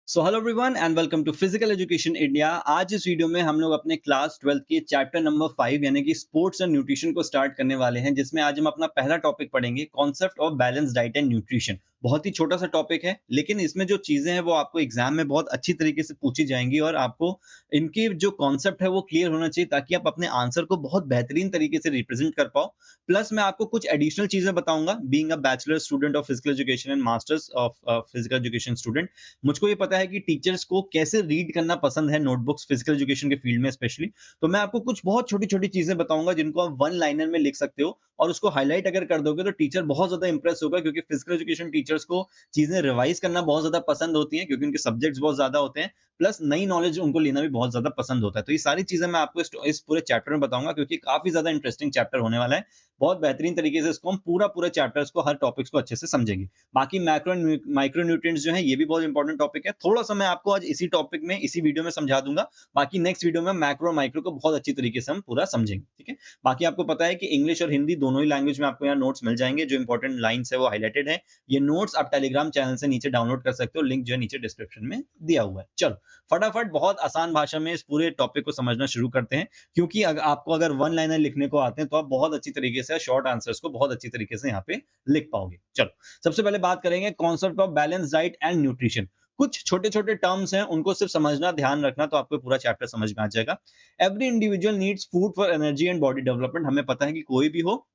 So hello everyone and welcome to physical education India. आज इस video में हम लोग अपने क्लास 12th के चैप्टर नंबर 5 यानी कि स्पोर्ट्स एंड न्यूट्रिशन को स्टार्ट करने वाले हैं, जिसमें आज हम अपना पहला टॉपिक पढ़ेंगे, concept of balance diet and nutrition. बहुत ही छोटा सा टॉपिक है, लेकिन इसमें जो चीजें हैं वो आपको एग्जाम में बहुत अच्छी तरीके से पूछी जाएंगी और आपको इनकी जो कॉन्सेप्ट है वो क्लियर होना चाहिए ताकि आप अपने आंसर को बहुत बेहतरीन तरीके से रिप्रेजेंट कर पाओ। प्लस मैं आपको कुछ एडिशनल चीजें बताऊंगा, being a bachelor student of physical education and masters of physical education student. मुझको ये पता है कि टीचर्स को कैसे रीड करना पसंद है, नोटबुक्स फिजिकल एजुकेशन के फील्ड में स्पेशली। तो मैं आपको कुछ बहुत छोटी छोटी चीजें बताऊंगा जिनको आप वन लाइनर में लिख सकते हो, और उसको हाईलाइट अगर कर दोगे तो टीचर बहुत ज्यादा इंप्रेस होगा, क्योंकि फिजिकल एजुकेशन टीचर्स को चीजें रिवाइज करना बहुत ज्यादा पसंद होती हैं, क्योंकि उनके सब्जेक्ट्स बहुत ज्यादा होते हैं। प्लस नई नॉलेज उनको लेना भी बहुत ज्यादा पसंद होता है। तो ये सारी चीजें मैं आपको इस पूरे चैप्टर में बताऊंगा, क्योंकि काफी ज्यादा इंटरेस्टिंग चैप्टर होने वाला है। बहुत बेहतरीन तरीके से इसको हम पूरा पूरे चैप्टर्स को, हर टॉपिक्स को अच्छे से समझेंगे। बाकी मैक्रो माइक्रो न्यूट्रिएंट्स जो है ये भी बहुत इंपॉर्टेंट टॉपिक है, थोड़ा सा मैं आपको आज इसी टॉपिक में इसी वीडियो में समझा दूंगा। बाकी नेक्स्ट वीडियो में मैक्रो और माइक्रो को बहुत अच्छी तरीके से हम पूरा समझेंगे, ठीक है। बाकी आपको पता है कि इंग्लिश और हिंदी दोनों ही लैंग्वेज में आपको यहाँ नोट्स मिल जाएंगे, जो इंपॉर्टेंट लाइन्स है वो हाईलाइटेड है। ये नोट्स आप टेलीग्राम चैनल से नीचे डाउनलोड कर सकते हो, लिंक जो है नीचे डिस्क्रिप्शन में दिया हुआ है। चलो फटाफट बहुत आसान भाषा में इस पूरे टॉपिक को समझना शुरू करते हैं, क्योंकि आपको अगर वन लाइनर लिखने को आते हैं तो आप बहुत अच्छी तरीके से शॉर्ट आंसर्स को बहुत अच्छी तरीके से यहाँ पे लिख पाओगे। चलो सबसे पहले बात करेंगे concept of balance diet and nutrition. कुछ छोटे छोटे टर्म्स हैं, उनको सिर्फ समझना, ध्यान रखना, तो आपको पूरा चैप्टर समझ में आ जाएगा। Every individual needs food for energy and body development. हमें पता है कि कोई भी हो,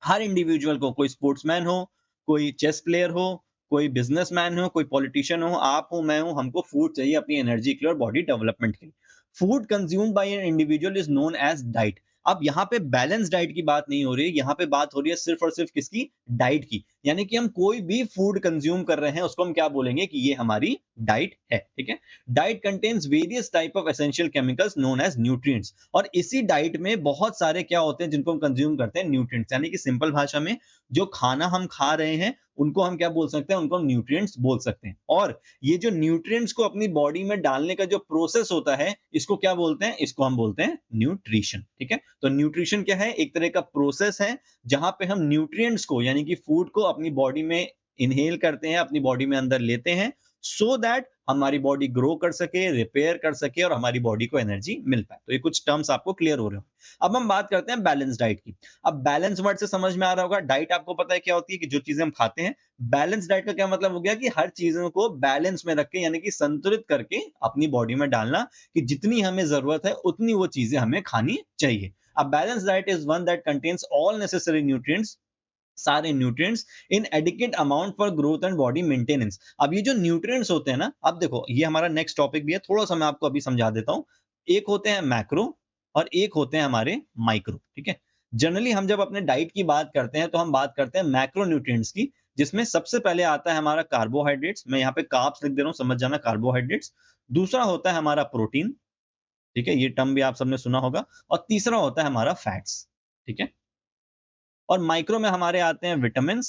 हर इंडिविजुअल को, कोई स्पोर्ट्समैन हो, कोई चेस प्लेयर हो, कोई बिजनेसमैन हो, कोई पॉलिटिशियन हो, आप हो, मैं हूं, हमको फूड चाहिए अपनी एनर्जी के लिए और बॉडी डेवलपमेंट के लिए। Food consumed by an individual is known as diet. अब यहाँ पे बैलेंस डाइट की बात नहीं हो रही है, यहाँ पे बात हो रही है सिर्फ और सिर्फ किसकी? डाइट की। यानी कि हम कोई भी फूड कंज्यूम कर रहे हैं उसको हम क्या बोलेंगे कि ये हमारी डाइट है, ठीक है। Diet contains various type of essential chemicals known as nutrients. और इसी डाइट में बहुत सारे क्या होते हैं जिनको हम कंज्यूम करते हैं? न्यूट्रिएंट्स। यानी कि सिंपल भाषा में जो खाना हम खा रहे हैं उनको हम क्या बोल सकते हैं? उनको हम न्यूट्रिएंट्स बोल सकते हैं। और ये जो न्यूट्रिएंट्स को अपनी बॉडी में डालने का जो प्रोसेस होता है, इसको क्या बोलते हैं? इसको हम बोलते हैं न्यूट्रिशन, ठीक है। तो न्यूट्रिशन क्या है? एक तरह का प्रोसेस है जहां पे हम न्यूट्रिएंट्स को, यानी कि फूड को अपनी बॉडी में इनहेल करते हैं, अपनी बॉडी में अंदर लेते हैं, सो दैट हमारी बॉडी ग्रो कर सके, रिपेयर कर सके और हमारी बॉडी को एनर्जी मिल पाए। तो ये कुछ टर्म्स आपको क्लियर हो रहे हो। अब हम बात करते हैं बैलेंस डाइट की। अब बैलेंस वर्ड से समझ में आ रहा होगा, डाइट आपको पता है क्या होती है, कि जो चीजें हम खाते हैं। बैलेंस डाइट का क्या मतलब हो गया? कि हर चीजों को बैलेंस में रख के, यानी कि संतुलित करके अपनी बॉडी में डालना, कि जितनी हमें जरूरत है उतनी वो चीजें हमें खानी चाहिए। अब balance diet is one that contains all necessary nutrients, सारे nutrients in adequate amount for growth and body maintenance. अब ये जो न्यूट्रिएंट्स होते हैं ना, अब देखो ये हमारा नेक्स्ट टॉपिक भी है, थोड़ा सा मैं आपको अभी समझा देता हूं। एक होते हैं मैक्रो और एक होते हैं हमारे माइक्रो, ठीक है। जनरली हम जब अपने डाइट की बात करते हैं तो हम बात करते हैं मैक्रो न्यूट्रिएंट्स की, जिसमें सबसे पहले आता है हमारा कार्बोहाइड्रेट्स। मैं यहाँ पे कार्ब्स लिख दे रहा हूं, समझ जाना, कार्बोहाइड्रेट्स। दूसरा होता है हमारा प्रोटीन, ठीक है, ये टर्म भी आप सबने सुना होगा। और तीसरा होता है हमारा फैट्स, ठीक है। और माइक्रो में हमारे आते हैं विटामिन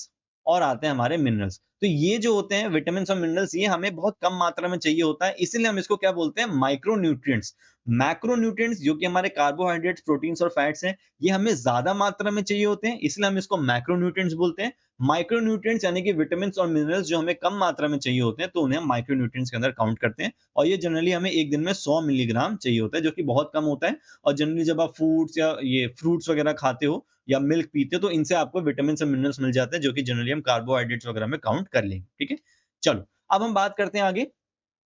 और आते हैं हमारे मिनरल्स। तो ये जो होते हैं विटामिन और मिनरल्स, ये हमें बहुत कम मात्रा में चाहिए होता है, इसीलिए हम इसको क्या बोलते हैं? Micro nutrients. मैक्रो न्यूट्रिएंट्स जो कि हमारे कार्बोहाइड्रेट्स, प्रोटीन्स और फैट्स हैं, ये हमें ज्यादा मात्रा में चाहिए होते हैं, इसलिए हम इसको मैक्रो न्यूट्रिएंट्स बोलते हैं। माइक्रो न्यूट्रिएंट्स यानी कि विटामिन और मिनरल्स जो हमें कम मात्रा में चाहिए होते हैं, तो उन्हें हम माइक्रो न्यूट्रिएंट्स के अंदर काउंट करते हैं। और ये जनरली हमें एक दिन में 100 मिलीग्राम चाहिए होता है, जो कि बहुत कम होता है। और जनरली जब आप फूड्स या ये फ्रूट्स वगैरह खाते हो या मिल्क पीते हो, तो इनसे आपको विटामिन और मिनरल्स मिल जाते हैं, जो कि जनरली हम कार्बोहाइड्रेट्स वगैरह में काउंट कर लेंगे, ठीक है। चलो अब हम बात करते हैं आगे।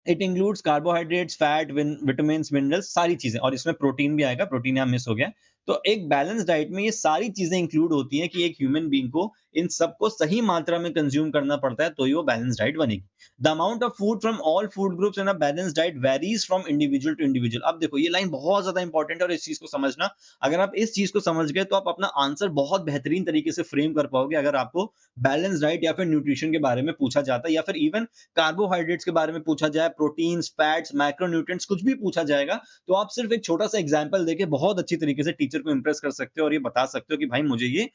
It includes carbohydrates, fat, vitamin, minerals, सारी चीजें, और इसमें प्रोटीन भी आएगा, प्रोटीन यहाँ मिस हो गया। तो एक बैलेंस डाइट में ये सारी चीजें इंक्लूड होती हैं, कि एक ह्यूमन बीइंग को इन सबको सही मात्रा में कंज्यूम करना पड़ता है, तो ही वो बैलेंस डाइट बनेगी। The amount of food from all food groups in a balance diet varies from individual to individual. अब देखो ये लाइन बहुत ज्यादा इंपॉर्टेंट है, और इस चीज को समझना, अगर आप इस चीज को समझ गए तो आप अपना आंसर बहुत बेहतरीन तरीके से फ्रेम कर पाओगे। अगर आपको बैलेंस डाइट या फिर न्यूट्रिशन के बारे में पूछा जाता है, या फिर इवन कार्बोहाइड्रेट्स के बारे में पूछा जाए, प्रोटीन्स, फैट्स, मैक्रोन्यूट्रिएंट्स, कुछ भी पूछा जाएगा, तो आप सिर्फ एक छोटा सा एग्जांपल देके बहुत अच्छी तरीके से टीचर को इंप्रेस कर सकते हो, और ये बता सकते हो कि भाई मुझे ये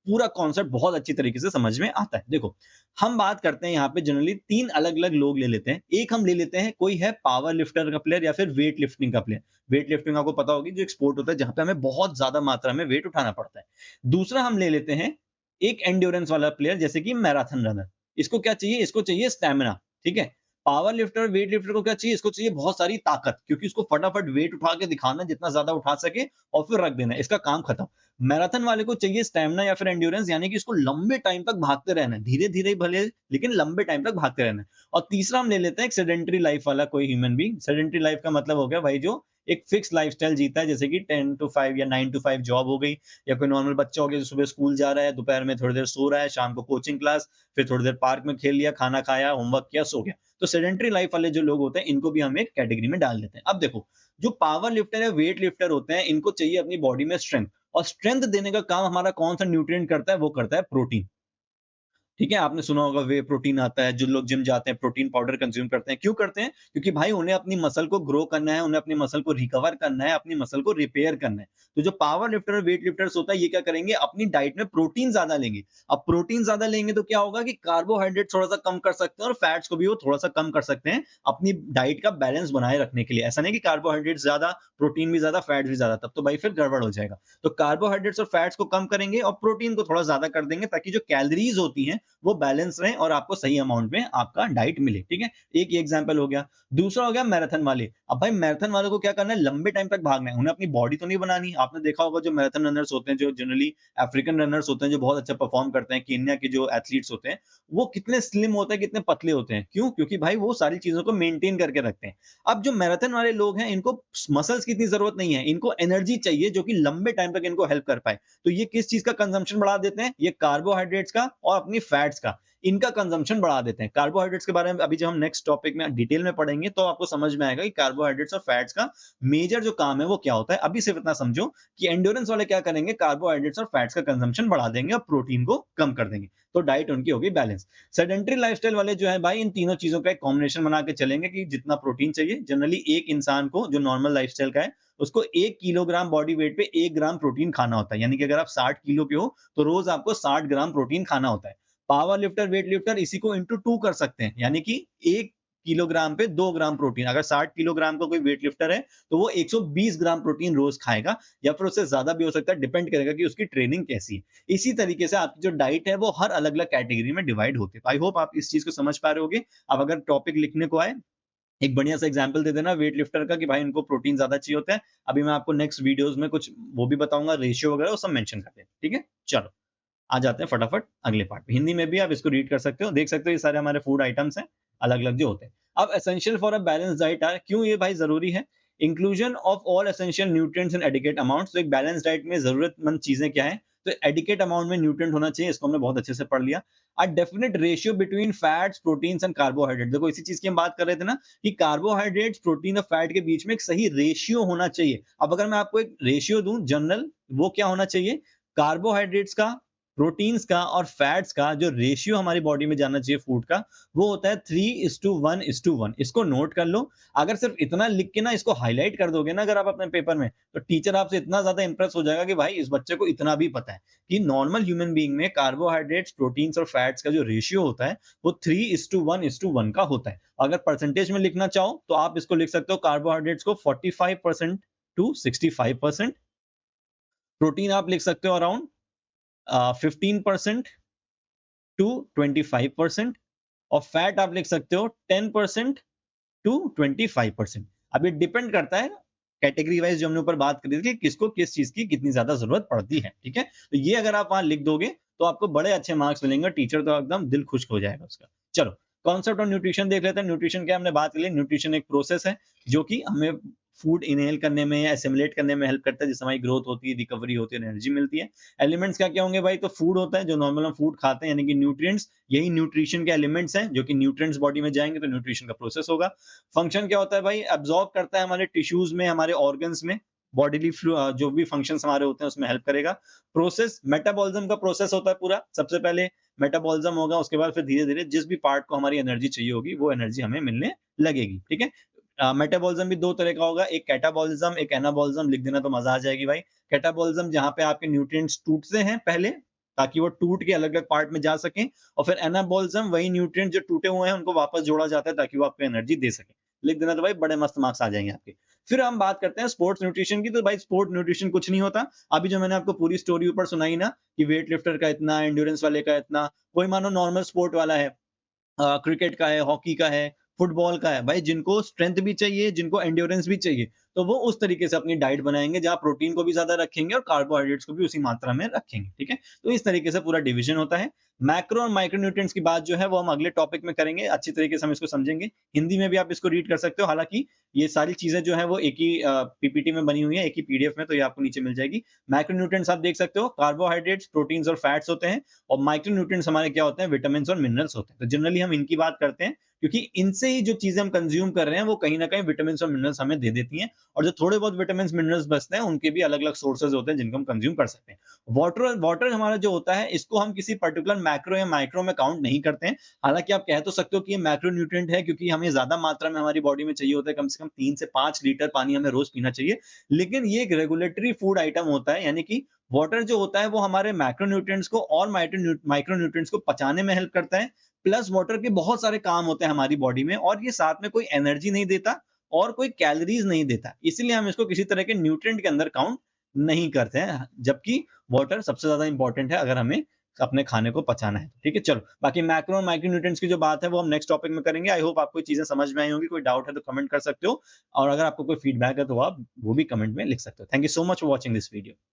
पूरा कॉन्सेप्ट बहुत अच्छी तरीके से समझ में आता है। देखो हम बात करते हैं यहाँ पे जनरली तीन अलग अलग लोग ले लेते हैं। एक हम ले लेते हैं, कोई है पावर लिफ्टर का प्लेयर या फिर वेट लिफ्टिंग का प्लेयर। वेट लिफ्टिंग आपको पता होगी, जो एक स्पोर्ट होता है जहां पे हमें बहुत ज्यादा मात्रा में वेट उठाना पड़ता है। दूसरा हम ले लेते हैं एक एंड्योरेंस वाला प्लेयर, जैसे कि मैराथन रनर। इसको क्या चाहिए? इसको चाहिए स्टेमिना, ठीक है। पावर लिफ्टर, वेट लिफ्टर को क्या चाहिए? इसको चाहिए बहुत सारी ताकत, क्योंकि इसको फटाफट वेट उठा के दिखाना, जितना ज्यादा उठा सके और फिर रख देना, इसका काम खत्म। मैराथन वाले को चाहिए स्टैमिना या फिर एंड्योरेंस, यानी कि इसको लंबे टाइम तक भागते रहना है, धीरे धीरे भले लेकिन लंबे टाइम तक भागते रहना है। और तीसरा हम ले लेते हैं एक सेडेंटरी लाइफ वाला कोई ह्यूमन बीइंग। सेडेंटरी लाइफ का मतलब हो गया भाई जो एक फिक्स लाइफस्टाइल जीता है, जैसे कि 10 to 5 या 9 to 5 जॉब हो गई, या कोई नॉर्मल बच्चा हो गया जो सुबह स्कूल जा रहा है, दोपहर में थोड़ी देर सो रहा है, शाम को कोचिंग क्लास, फिर थोड़ी देर पार्क में खेल लिया, खाना खाया, होमवर्क किया, सो गया। तो सेडेंटरी लाइफ वाले जो लोग होते हैं, इनको भी हम एक कैटेगरी में डाल देते हैं। अब देखो, जो पावर लिफ्टर या वेट लिफ्टर होते हैं, इनको चाहिए अपनी बॉडी में स्ट्रेंथ, और स्ट्रेंथ देने का काम हमारा कौन सा न्यूट्रिएंट करता है? वो करता है प्रोटीन। ठीक है, आपने सुना होगा वे प्रोटीन आता है, जो लोग जिम जाते हैं प्रोटीन पाउडर कंज्यूम करते हैं। क्यों करते हैं? क्योंकि भाई उन्हें अपनी मसल को ग्रो करना है, उन्हें अपनी मसल को रिकवर करना है, अपनी मसल को रिपेयर करना है। तो जो पावर लिफ्टर और वेट लिफ्टर्स होता है, ये क्या करेंगे? अपनी डाइट में प्रोटीन ज्यादा लेंगे। अब प्रोटीन ज्यादा लेंगे तो क्या होगा कि कार्बोहाइड्रेट थोड़ा सा कम कर सकते हैं और फैट्स को भी वो थोड़ा सा कम कर सकते हैं, अपनी डाइट का बैलेंस बनाए रखने के लिए। ऐसा नहीं कि कार्बोहाइड्रेट ज्यादा, प्रोटीन भी ज्यादा, फैट्स भी ज्यादा, तब तो भाई फिर गड़बड़ हो जाएगा। तो कार्बोहाइड्रेट्स और फैट्स को कम करेंगे और प्रोटीन को थोड़ा ज्यादा कर देंगे, ताकि जो कैलोरीज होती हैं वो बैलेंस रहे और आपको सही अमाउंट में आपका डाइट मिले। ठीक है, एक ये एग्जांपल हो गया। दूसरा हो गया मैराथन वाले। अब भाई मैराथन वालों को क्या करना है? लंबे टाइम तक भागना है, उन्हें अपनी बॉडी तो नहीं बनानी। आपने देखा होगा जो मैराथन रनर्स होते हैं, जो जनरली अफ्रीकन रनर्स होते हैं, जो बहुत अच्छा परफॉर्म करते हैं, केन्या के जो एथलीट्स होते हैं, वो कितने स्लिम होते हैं, कितने पतले होते हैं। क्यों? क्योंकि भाई वो सारी चीजों को मेंटेन करके रखते हैं। अब जो मैराथन वाले लोग हैं, इनको मसल्स की इतनी जरूरत नहीं है, इनको एनर्जी चाहिए जो कि लंबे टाइम तक इनको हेल्प कर पाए। तो ये किस चीज का कंजम्पशन बढ़ा देते हैं? ये कार्बोहाइड्रेट्स का और अपनी फैट्स का, इनका कंजम्पशन बढ़ा देते हैं। कार्बोहाइड्रेट्स के बारे में अभी जब हम नेक्स्ट टॉपिक में डिटेल में पढ़ेंगे, तो आपको समझ में आएगा कि कार्बोहाइड्रेट्स और फैट्स का मेजर जो काम है वो क्या होता है। अभी सिर्फ इतना समझो कि एंड्योरेंस वाले क्या करेंगे? कार्बोहाइड्रेट्स और फैट्स का कंजम्पशन बढ़ा देंगे और प्रोटीन को कम कर देंगे, तो डाइट उनकी होगी बैलेंस। सेडेंटरी लाइफस्टाइल वाले जो है भाई, इन तीनों चीजों का एक कॉम्बिनेशन बना के चलेंगे कि जितना प्रोटीन चाहिए, जनरली एक इंसान को जो नॉर्मल लाइफस्टाइल का है, उसको 1 किलोग्राम बॉडी वेट पे 1 ग्राम प्रोटीन खाना होता है। यानी कि अगर आप 60 किलो के हो, तो रोज आपको 60 ग्राम प्रोटीन खाना होता है। पावर लिफ्टर, वेट लिफ्टर इसी को इंटू 2 कर सकते हैं, यानी कि 1 किलोग्राम पे 2 ग्राम प्रोटीन। अगर 60 किलोग्राम का कोई वेट लिफ्टर है, तो वो 120 ग्राम प्रोटीन रोज खाएगा, या फिर उससे ज्यादा भी हो सकता है, डिपेंड करेगा कि उसकी ट्रेनिंग कैसी है। इसी तरीके से आपकी जो डाइट है वो हर अलग अलग कैटेगरी में डिवाइड होती है। आई होप आप इस चीज को समझ पा रहे होगे। अब अगर टॉपिक लिखने को आए, एक बढ़िया सा एग्जांपल दे देना वेट लिफ्टर का, कि भाई इनको प्रोटीन ज्यादा चाहिए होता है। अभी मैं आपको नेक्स्ट वीडियोस में कुछ वो भी बताऊंगा, रेशियो वगैरह वो सब मेंशन करते हैं। ठीक है, चलो आ जाते हैं फटाफट अगले पार्ट पे। हिंदी में भी आप इसको रीड कर सकते हो, देख सकते हो, ये सारे हमारे फूड आइटम्स हैं, अलग अलग जो होते हैं। अब essential for a balance diet are, क्यों ये भाई जरूरी है? Inclusion of all essential nutrients in adequate amounts. तो एक बैलेंस डाइट में जरूरतमंद चीजें क्या है? तो एडिकेट अमाउंट में न्यूट्रिएंट होना चाहिए, इसको हमने बहुत अच्छे से पढ़ लिया। A definite ratio between fats, proteins and carbohydrate. देखो इसी चीज की हम बात कर रहे थे ना, कि कार्बोहाइड्रेट्स, प्रोटीन और फैट के बीच में एक सही रेशियो होना चाहिए। अब अगर मैं आपको एक रेशियो दूं जनरल, वो क्या होना चाहिए? कार्बोहाइड्रेट्स का, प्रोटीन्स का और फैट्स का जो रेशियो हमारी बॉडी में जाना चाहिए फूड का, वो होता है 3:1:1। इसको नोट कर लो। अगर सिर्फ इतना लिख के ना इसको हाईलाइट कर दोगे ना अगर आप अपने पेपर में, तो टीचर आपसे इतना ज्यादा इंप्रेस हो जाएगा कि भाई इस बच्चे को इतना भी पता है कि नॉर्मल ह्यूमन बीइंग में कार्बोहाइड्रेट्स, प्रोटीन्स और फैट्स का जो रेशियो होता है वो 3:1:1 का होता है। अगर परसेंटेज में लिखना चाहो तो आप इसको लिख सकते हो, कार्बोहाइड्रेट्स को 45% टू 65%, प्रोटीन आप लिख सकते हो अराउंड 15% टू 25%, और फैट आप लिख सकते हो 10% टू 25%। अब ये डिपेंड करता है कैटेगरी वाइज, जो हमने ऊपर बात करी थी कि किसको किस चीज की कितनी ज्यादा जरूरत पड़ती है। ठीक है, तो ये अगर आप वहां लिख दोगे तो आपको बड़े अच्छे मार्क्स मिलेंगे, टीचर तो एकदम दिल खुश हो जाएगा उसका। चलो कॉन्सेप्ट ऑफ न्यूट्रिशन देख लेते हैं। न्यूट्रिशन क्या, हमने बात कर ली। न्यूट्रिशन एक प्रोसेस है जो कि हमें फूड इनहेल करने में या एसिमुलेट करने में हेल्प करता है, जिससे हमारी ग्रोथ होती है, रिकवरी होती है, एनर्जी मिलती है। एलिमेंट्स क्या क्या होंगे भाई? तो फूड होता है जो नॉर्मल हम फूड खाते हैं, यानी कि न्यूट्रिएंट्स, यही न्यूट्रिशन के एलिमेंट्स हैं, जो कि न्यूट्रिएंट्स बॉडी में जाएंगे तो न्यूट्रिशन का प्रोसेस होगा। फंक्शन क्या होता है भाई? एब्जॉर्ब करता है हमारे टिश्यूज में, हमारे ऑर्गन्स में, बॉडीली जो भी फंक्शंस हमारे होते हैं उसमें हेल्प करेगा। प्रोसेस, मेटाबॉलिज्म का प्रोसेस होता है पूरा। सबसे पहले मेटाबॉलिज्म होगा, उसके बाद फिर धीरे धीरे जिस भी पार्ट को हमारी एनर्जी चाहिए होगी वो एनर्जी हमें मिलने लगेगी। ठीक है, मेटाबॉलिज्म भी दो तरह का होगा, एक कैटाबॉलिज्म, एक एनाबॉलिज्म। लिख देना तो मजा आ जाएगी भाई। कैटाबॉलिज्म जहां पे आपके न्यूट्रिएंट्स टूटते हैं पहले, ताकि वो टूट के अलग अलग पार्ट में जा सके, और फिर एनाबॉलिज्म वही न्यूट्रिएंट जो टूटे हुए हैं उनको वापस जोड़ा जाता है ताकि वो आपको एनर्जी दे सके। लिख देना तो भाई बड़े मस्त मार्क्स आ जाएंगे आपके। फिर हम बात करते हैं स्पोर्ट्स न्यूट्रिशन की। तो भाई स्पोर्ट न्यूट्रिशन कुछ नहीं होता। अभी जो मैंने आपको पूरी स्टोरी ऊपर सुनाई ना, कि वेट लिफ्टर का इतना, एंड्योरेंस वाले का इतना, कोई मानो नॉर्मल स्पोर्ट वाला है, क्रिकेट का है, हॉकी का है, फुटबॉल का है, भाई जिनको स्ट्रेंथ भी चाहिए, जिनको एंड्योरेंस भी चाहिए, तो वो उस तरीके से अपनी डाइट बनाएँगे जहाँ प्रोटीन को भी ज़्यादा रखेंगे और कार्बोहाइड्रेट्स को भी उसी मात्रा में रखेंगे, ठीक है? तो इस तरीके से पूरा डिवीज़न होता है। मैक्रो और माइक्रो न्यूट्रिएंट्स की बात जो है वो हम अगले टॉपिक में करेंगे, अच्छी तरीके से हम इसको समझेंगे। हिंदी में भी आप इसको रीड कर सकते हो, हालाँकि ये सारी चीज़ें जो हैं वो एक ही पीपीटी में बनी हुई है, एक ही पीडीएफ में, तो ये आपको नीचे मिल जाएगी। मैक्रो न्यूट्रिएंट्स आप देख सकते हो, कार्बोहाइड्रेट्स, प्रोटीन्स और फैट्स होते हैं और माइक्रो न्यूट्रिएंट्स हमारे क्या होते हैं, विटामिन्स और मिनरल्स होते हैं। तो जनरली हम इनकी बात करते हैं क्योंकि इनसे ही जो चीज़ें हम कंज़्यूम कर रहे हैं वो कहीं न कहीं विटामिन्स और मिनरल्स हमें दे देती हैं और जो थोड़े बहुत विटामिन्स, मिनरल्स बचते हैं उनके भी अलग-अलग सोर्सेज़ होते हैं जिनको हम कंज़्यूम कर सकते हैं। वाटर वाटर हमारा जो होता है इसको हम किसी पर्टिकुलर मैक्रो या माइक्रो में काउंट नहीं करते हैं। हालाँकि आप कह तो सकते हो कि ये मैक्रो न्यूट्रिएंट है क्योंकि हमें ज़्यादा मात्रा में हमारी बॉडी में चाहिए होता है, कम से कम 3 से 5 लीटर पानी हमें रोज़ पीना चाहिए। लेकिन ये एक रेगुलेटरी फूड आइटम होता है, यानी कि वाटर जो होता है वो हमारे मैक्रो न्यूट्रिएंट्स को और माइक्रो न्यूट्रिएंट्स को पचाने में हेल्प करता है। प्लस वाटर के बहुत सारे काम होते हैं हमारी बॉडी में और ये साथ में कोई एनर्जी नहीं देता और कोई कैलोरीज नहीं देता। इसीलिए हम इसको किसी तरह के न्यूट्रिएंट के अंदर काउंट नहीं करते हैं। जबकि वाटर सबसे ज़्यादा इंपॉर्टेंट है अगर हमें अपने खाने को पचाना है। ठीक है? चलो, बाकी मैक्रो और माइक्रो न्यूट्रिएंट्स की जो बात है वो हम नेक्स्ट टॉपिक में करेंगे। आई होप आपको ये चीज़ें समझ में आई होंगी। कोई डाउट है तो कमेंट कर सकते हो और अगर आपको कोई फीडबैक है तो आप वो भी कमेंट में लिख सकते हो। Thank you so much for watching this video.